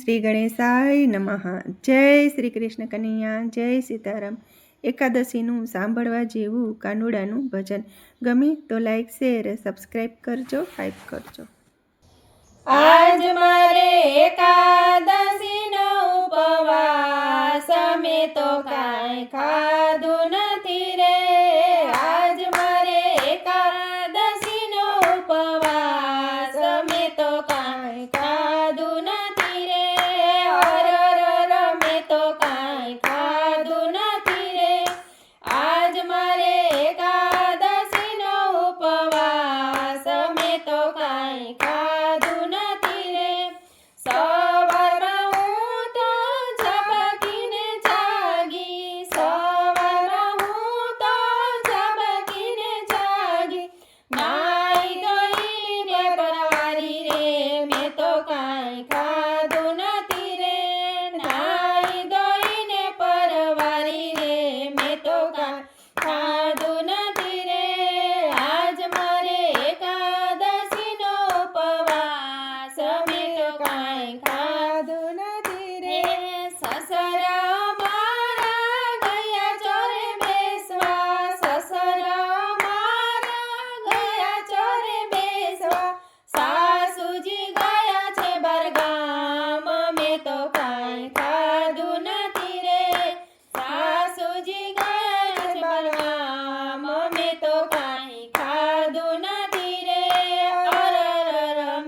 શ્રી ગણેશાય નમઃ. જય શ્રી કૃષ્ણ કનૈયા, જય સીતારામ. એકાદશીનું સાંભળવા જેવું કાનુડાનું ભજન. ગમે તો લાઈક, શેર, સબસ્ક્રાઈબ કરજો, હાઈપ કરજો. આજ મારે એકાદશીનો ઉપવાસ, મેં તો કાંઈ ખાધું નથી રે. આજ મારે એકાદશીનો ઉપવાસ, મેં તો કાંઈ ખાધું નથી રે. મેં તો કાંઈ ખાધું નથી રે. આજ મારે એકાદશીનો ઉપવાસ, મેં તો કાંઈ ખાધું નથી રે. સવારમાં હું તો ઝબકીને જાગી, સવારમાં હું તો ઝબકીને જાગી. નાઈ ધોઈને પરવારી રે, મેં તો કાંઈ ખાધું નથી રે. નાઈ ધોઈને પરવારી રે, મેં તો કાંઈ ખાધું નથી રે. આજ મારે એકાદશીનો ઉપવાસ, મેં તો કાંઈ ખાધું નથી રે. સસરા મારા ગયા ચોરે બેસવા, સસરા મારા ગયા ચોરે બેસવા. સાસુજી ગયા છે બરગામ, મેં તો કાંઈ ખાધું નથી રે. સાસુજી ગયા છે બરગામ, મેં તો કાંઈ ખાધું નથી રે.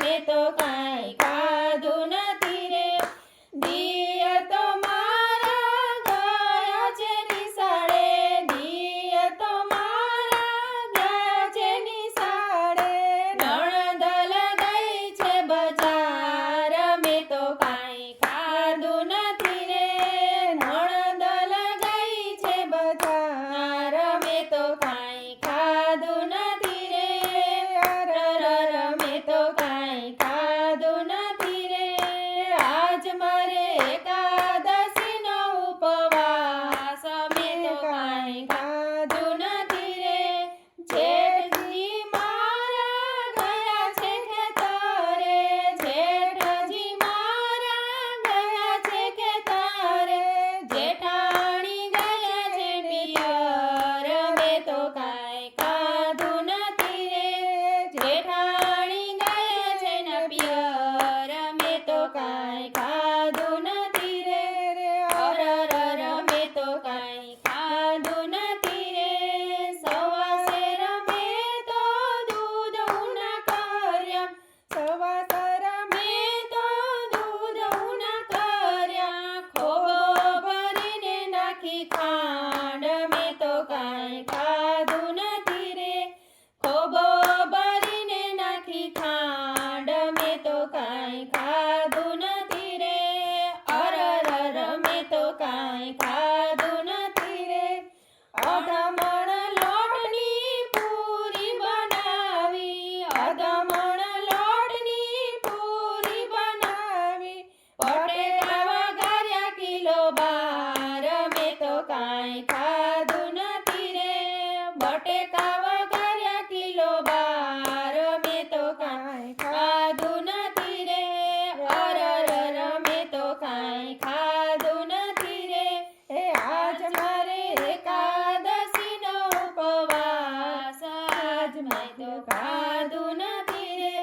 મેં તો કાંઈ ખાધું નથી રે. દિય તો મારા ગયા છે નિશાળે, દિય તો મારા ગયા છે નિશાળે. નણંદ ગઈ છે બજાર, મેં તો કાંઈ ખાધું નથી રે. નણંદ ગઈ છે બજાર, મેં તો કાંઈ ખાધું નથી રે. મેં તો કાંઈ ખાધું નથી રે. આજ મારે એકાદશીનો ઉપવાસ, મેં તો કાંઈ ખાધું નથી રે. જેઠજી મારા ગયા છે ખેતરે, જેઠજી મારા ગયા છે ખેતરે. જેઠાણી ગયા છે પિયર, મેં તો કાંઈ ખાધું નથી રે. જેઠાણી ગયા છે ને પિયર, મેં તો કાંઈ ખાધું નથી રે. મેં તો કાંઈ ખાધું નથી રે. સવાસેર મેં તો દૂધ ઉના કર્યા, સવાસર મેં તો દૂધ ઉના કર્યા. ખોબો ભરીને નાખી ખાંડ, મેં તો કાંઈ ખાધું નથી રે. ખોબો ભરીને નાખી ખાંડ, મેં તો કાંઈ ખાધું નથી રે. મેં તો કાંઈ ખાધું નથી રે. અધમણ લોટની પૂરી બનાવી, અધમણ લોટની પૂરી બનાવી. બટેટા વઘાર્યા કિલો 12, મેં તો કાંઈ ખાધું નથી રે. બટેકા વઘાર્યા કિલો 12, મેં તો કાંઈ ખાધું નથી રે. મેં તો કાંઈ ખાધું નથી રે. આજ મારે એકાદશીનો ઉપવાસ, આજ મેં તો ખાધું નથી રે.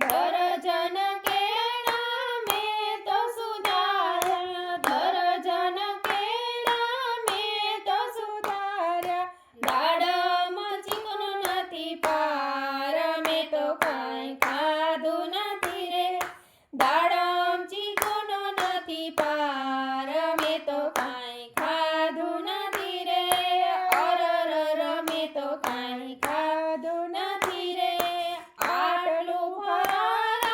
દર્જન કેળા મેં તો સુધાર્યા, દર્જન કેળા મેં તો સુધાર્યા. દાડમ ચીકણો નથી પાર, મેં તો કાંઈ ખાધું નથી રે. દાડમ ચીકણો નથી પાર, મેં તો કાંઈ ખાધું નથી રે. મેં તો કાંઈ ખાધું નથી રે. આટલું ફરાળ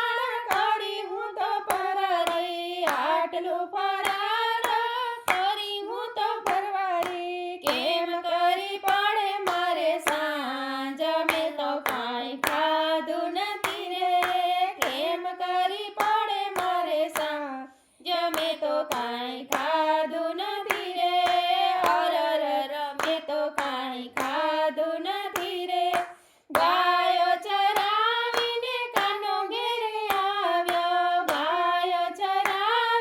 કરી હું તો પરવારી, આટલું ફરાળ કરી હું તો પરવારી. કેમ કરી પડે મારે સાંજ, મેં તો કાંઈ ખાધું નથી રે. કેમ કરી પડે મારે સાંજ, મેં તો કાંઈ ખાધું નથી રે. મેં તો કાંઈ ખાધું નથી રે. ગાયો ચરાવીને કાનો ઘેરે આવ્યો, ગાયો ચરાવીને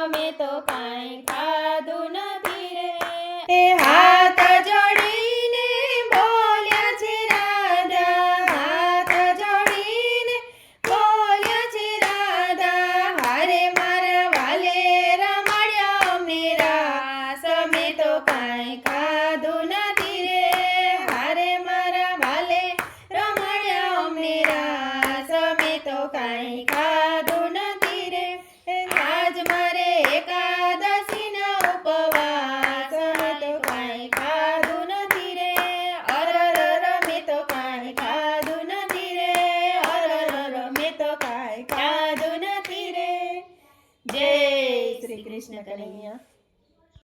અમે તો કાંઈ ખાધું નથી રે એ હાથ જોડીને બોલ્યા છે રાધા, હાથ જોડીને બોલ્યા છે રાધા, હારે મારા વાલે રમાડ્યા અમને રાસ, અમે તો કાંઈ ખાધું નથી રે, હારે મારા વાલે રમાડ્યા અમને રાસ, અમે તો કાંઈ ખાધું નથી રે, આજ મારે એકાદશીનો ઉપવાસ, અમે તો કાંઈ ખાધું નથી રે, અરર અમે તો કાંઈ ખાધું નથી રે, અરર અમે તો કાંઈ ખાધું નથી રે. જય શ્રી કૃષ્ણ કનૈયા.